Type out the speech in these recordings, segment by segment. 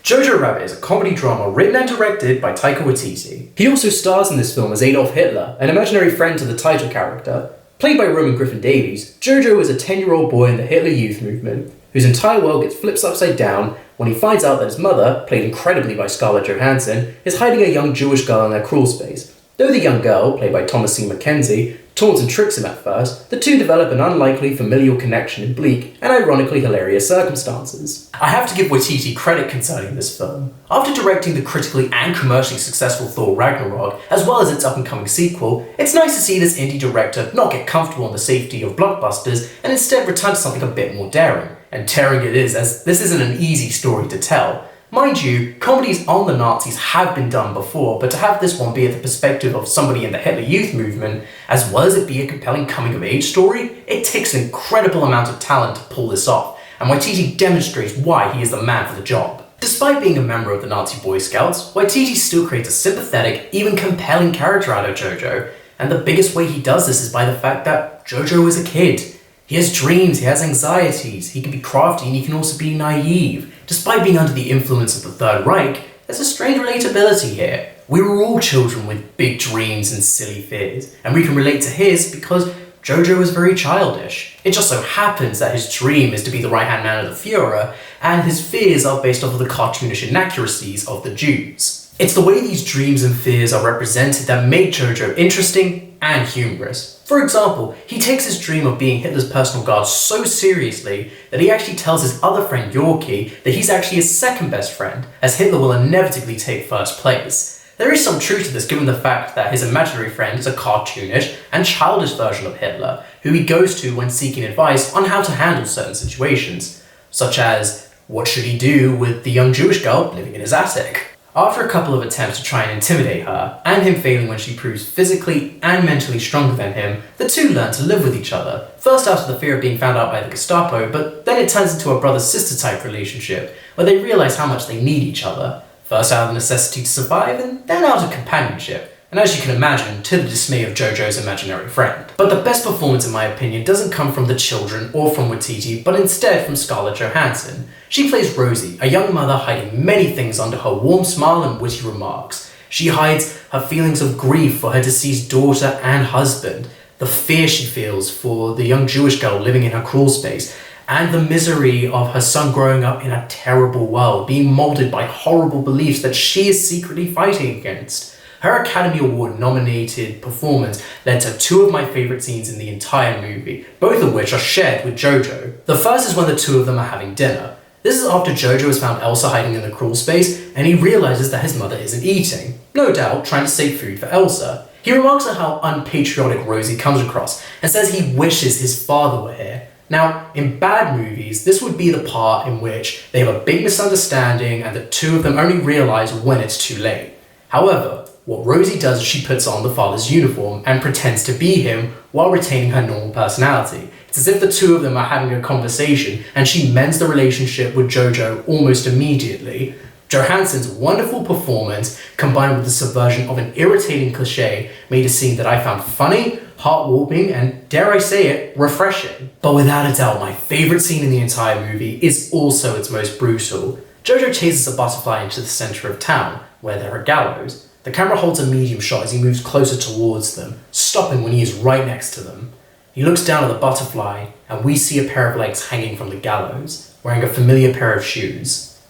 Jojo Rabbit is a comedy drama written and directed by Taika Waititi. He also stars in this film as Adolf Hitler, an imaginary friend to the title character. Played by Roman Griffin Davies, Jojo is a 10-year-old boy in the Hitler Youth movement, whose entire world gets flipped upside down when he finds out that his mother, played incredibly by Scarlett Johansson, is hiding a young Jewish girl in their crawl space. Though the young girl, played by Thomasine McKenzie, taunts and tricks him at first, the two develop an unlikely familial connection in bleak and ironically hilarious circumstances. I have to give Waititi credit concerning this film. After directing the critically and commercially successful Thor Ragnarok, as well as its up-and-coming sequel, it's nice to see this indie director not get comfortable in the safety of blockbusters and instead return to something a bit more daring. And daring it is, as this isn't an easy story to tell. Mind you, comedies on the Nazis have been done before, but to have this one be at the perspective of somebody in the Hitler Youth movement, as well as it be a compelling coming-of-age story, it takes an incredible amount of talent to pull this off, and Waititi demonstrates why he is the man for the job. Despite being a member of the Nazi Boy Scouts, Waititi still creates a sympathetic, even compelling character out of Jojo, and the biggest way he does this is by the fact that Jojo is a kid. He has dreams, he has anxieties, he can be crafty and he can also be naive. Despite being under the influence of the Third Reich, there's a strange relatability here. We were all children with big dreams and silly fears, and we can relate to his because Jojo is very childish. It just so happens that his dream is to be the right-hand man of the Führer, and his fears are based off of the cartoonish inaccuracies of the Jews. It's the way these dreams and fears are represented that made Jojo interesting and humorous. For example, he takes his dream of being Hitler's personal guard so seriously that he actually tells his other friend Yorkie that he's actually his second best friend, as Hitler will inevitably take first place. There is some truth to this given the fact that his imaginary friend is a cartoonish and childish version of Hitler, who he goes to when seeking advice on how to handle certain situations, such as what should he do with the young Jewish girl living in his attic. After a couple of attempts to try and intimidate her, and him failing when she proves physically and mentally stronger than him, the two learn to live with each other. First out of the fear of being found out by the Gestapo, but then it turns into a brother-sister type relationship, where they realise how much they need each other. First out of the necessity to survive, and then out of companionship. And as you can imagine, to the dismay of Jojo's imaginary friend. But the best performance in my opinion doesn't come from the children or from Waititi, but instead from Scarlett Johansson. She plays Rosie, a young mother hiding many things under her warm smile and witty remarks. She hides her feelings of grief for her deceased daughter and husband, the fear she feels for the young Jewish girl living in her crawl space, and the misery of her son growing up in a terrible world, being molded by horrible beliefs that she is secretly fighting against. Her Academy Award nominated performance led to two of my favourite scenes in the entire movie, both of which are shared with Jojo. The first is when the two of them are having dinner. This is after Jojo has found Elsa hiding in the crawl space and he realises that his mother isn't eating, no doubt trying to save food for Elsa. He remarks on how unpatriotic Rosie comes across and says he wishes his father were here. Now, in bad movies, this would be the part in which they have a big misunderstanding and the two of them only realise when it's too late. However, what Rosie does is she puts on the father's uniform and pretends to be him while retaining her normal personality. It's as if the two of them are having a conversation and she mends the relationship with Jojo almost immediately. Johansson's wonderful performance, combined with the subversion of an irritating cliché, made a scene that I found funny, heartwarming, and, dare I say it, refreshing. But without a doubt, my favourite scene in the entire movie is also its most brutal. Jojo chases a butterfly into the centre of town, where there are gallows. The camera holds a medium shot as he moves closer towards them, stopping when he is right next to them. He looks down at the butterfly, and we see a pair of legs hanging from the gallows, wearing a familiar pair of shoes.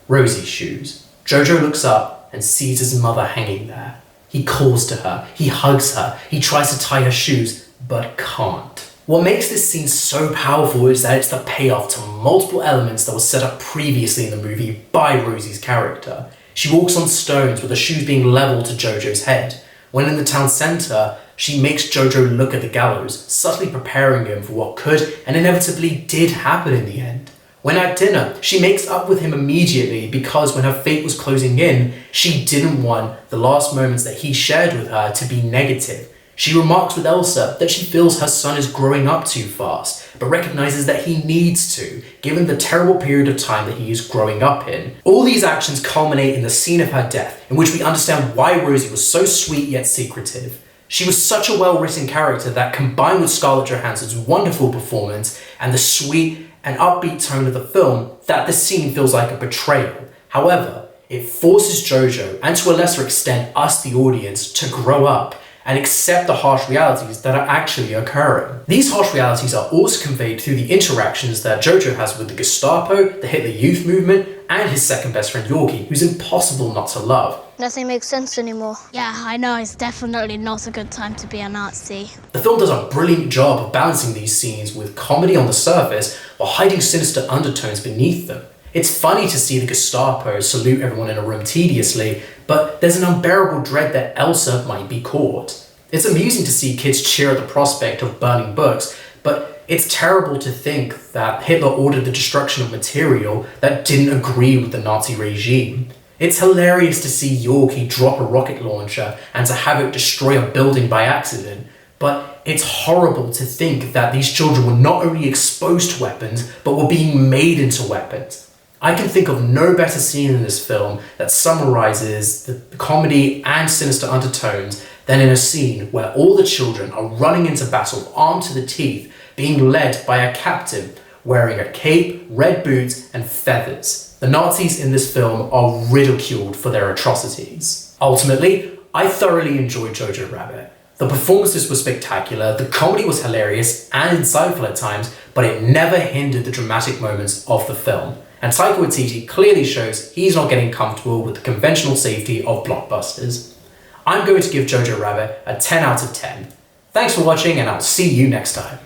Rosie's shoes. Jojo looks up and sees his mother hanging there. He calls to her, he hugs her, he tries to tie her shoes, but can't. What makes this scene so powerful is that it's the payoff to multiple elements that were set up previously in the movie by Rosie's character. She walks on stones with the shoes being leveled to Jojo's head. When in the town centre, she makes Jojo look at the gallows, subtly preparing him for what could and inevitably did happen in the end. When at dinner, she makes up with him immediately because when her fate was closing in, she didn't want the last moments that he shared with her to be negative. She remarks with Elsa that she feels her son is growing up too fast, but recognises that he needs to, given the terrible period of time that he is growing up in. All these actions culminate in the scene of her death, in which we understand why Rosie was so sweet yet secretive. She was such a well-written character that, combined with Scarlett Johansson's wonderful performance and the sweet and upbeat tone of the film, that the scene feels like a betrayal. However, it forces Jojo, and to a lesser extent us the audience, to grow up and accept the harsh realities that are actually occurring. These harsh realities are also conveyed through the interactions that Jojo has with the Gestapo, the Hitler Youth Movement, and his second best friend Yorkie, who's impossible not to love. Nothing makes sense anymore. Yeah, I know, it's definitely not a good time to be a Nazi. The film does a brilliant job of balancing these scenes with comedy on the surface while hiding sinister undertones beneath them. It's funny to see the Gestapo salute everyone in a room tediously, but there's an unbearable dread that Elsa might be caught. It's amusing to see kids cheer at the prospect of burning books, but it's terrible to think that Hitler ordered the destruction of material that didn't agree with the Nazi regime. It's hilarious to see Yorkie drop a rocket launcher and to have it destroy a building by accident, but it's horrible to think that these children were not only exposed to weapons, but were being made into weapons. I can think of no better scene in this film that summarizes the comedy and sinister undertones than in a scene where all the children are running into battle armed to the teeth, being led by a captain wearing a cape, red boots, and feathers. The Nazis in this film are ridiculed for their atrocities. Ultimately, I thoroughly enjoyed Jojo Rabbit. The performances were spectacular, the comedy was hilarious and insightful at times, but it never hindered the dramatic moments of the film. And Taika Waititi clearly shows he's not getting comfortable with the conventional safety of blockbusters. I'm going to give Jojo Rabbit a 10 out of 10. Thanks for watching, and I'll see you next time.